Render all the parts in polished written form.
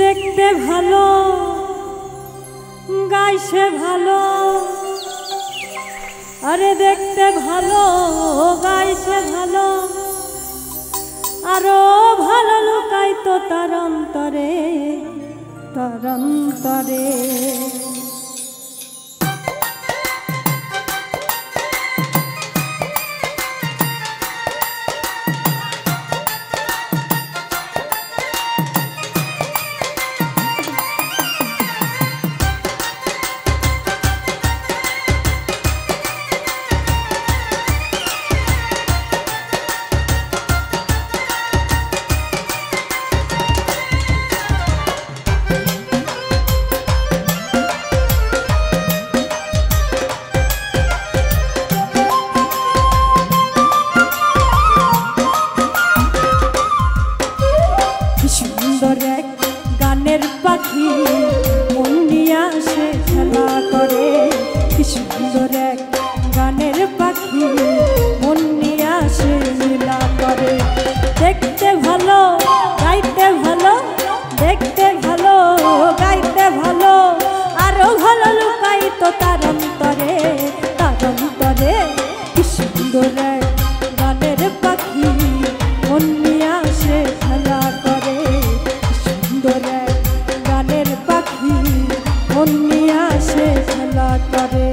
দেখতে ভালো গাইছে ভালো, আরে দেখতে ভালো গাইছে ভালো, আরো ভালো লুকাইতো তার অন্তরে, তার অন্তরে। গানের পাখি মন নিয়ে আসে খেলা করে, কি সুন্দর এক গানের পাখি মন নিয়ে আসে লীলা করে। দেখতে ভালো গাইতে ভালো, দেখতে ভালো গাইতে ভালো, আরো ভালো লুকাইতো তার অন্তরে, তার অন্তরে। কি সুন্দর এক গানের পাখি মন নিয়ে আসে খেলা করে, গানের পাখি মন নিয়ে আসে খেলা করে।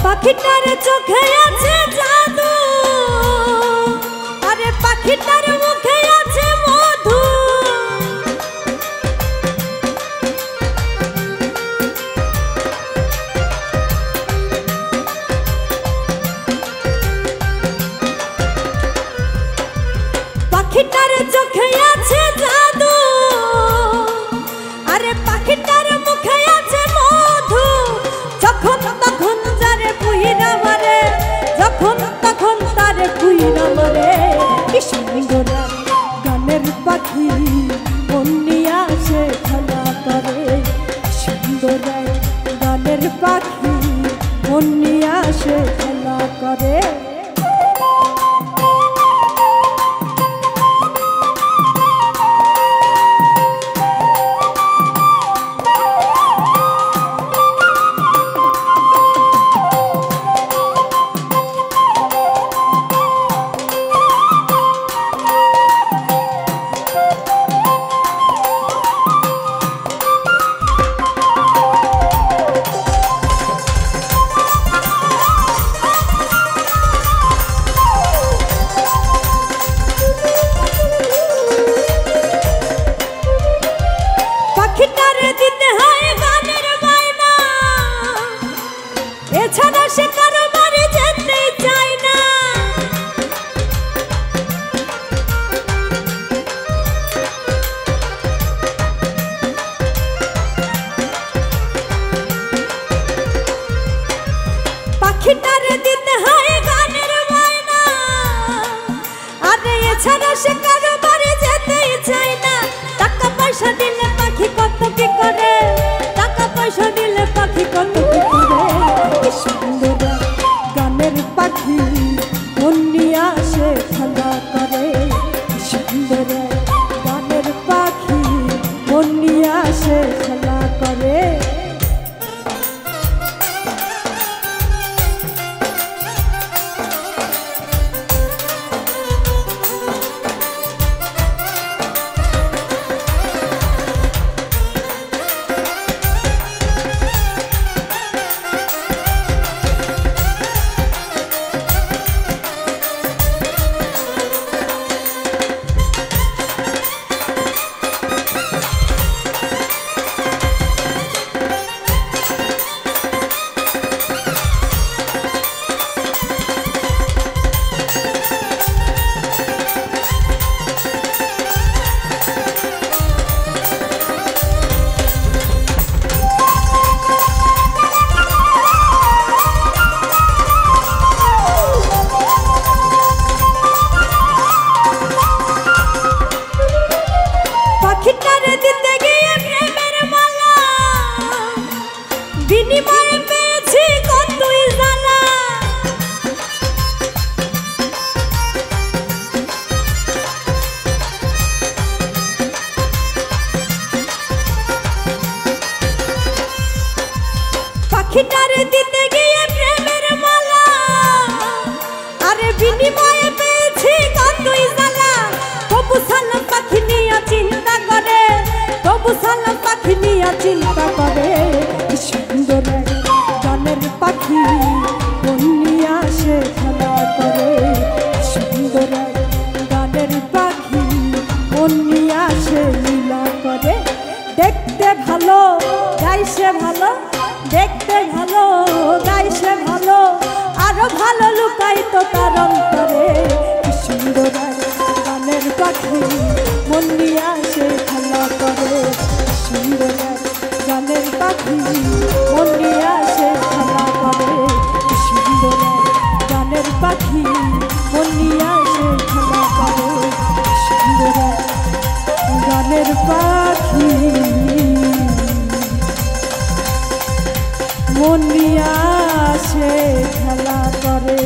পাখিটার চোখে আছে জাদু, আরে পাখিটার মুখে আছে মধু, পাখিটার চোখে আছে জাদু, আরে পাখিটার মুখে আছে মধু। যখন তখন যারে পুইরা মারে, যখন তখন তারে পুইরা মারে। কি সুন্দর গানের পাখি মন নিয়ে আসে খেলা করে, সুন্দর গানের পাখি মন নিয়ে আসে খেলা করে। পাখিটারে দিতে হয় গানের মাইনা, এছাড়া সে কারো বাড়ি যেতে চায় না। পাখিটারে দিতে হয় গানের মাইনা, আরে এছাড়া সে কারো বাড়ি যেতে চায় না। টাকা পয়সা দিলে পাখি কত কি করে, টাকা পয়সা দিলে পাখি কত কি করে। কি সুন্দর গানের পাখি মন নিয়ে আসে খেলা করে, কি সুন্দর গানের পাখি মন নিয়ে আসে খেলা করে। পাখি নিয়ে চিন্তা করে, সুন্দর এক গানের পাখি মন নিয়ে আসে খেলা করে, সুন্দর এক গানের পাখি মন নিয়ে আসে লীলা করে। দেখতে ভালো গাইছে ভালো, দেখতে ভালো গাইছে ভালো, আরো ভালো লুকাই তো তার অন্তরে, সুন্দর এক গানের পাখি মন নিয়ে আসে খেলা করে, সুন্দর এক গানের পাখি মন নিয়ে আসে খেলা করে, সুন্দর এক গানের পাখি মন নিয়ে আসে খেলা করে, সুন্দর এক গানের পাখি মন নিয়ে আসে খেলা করে।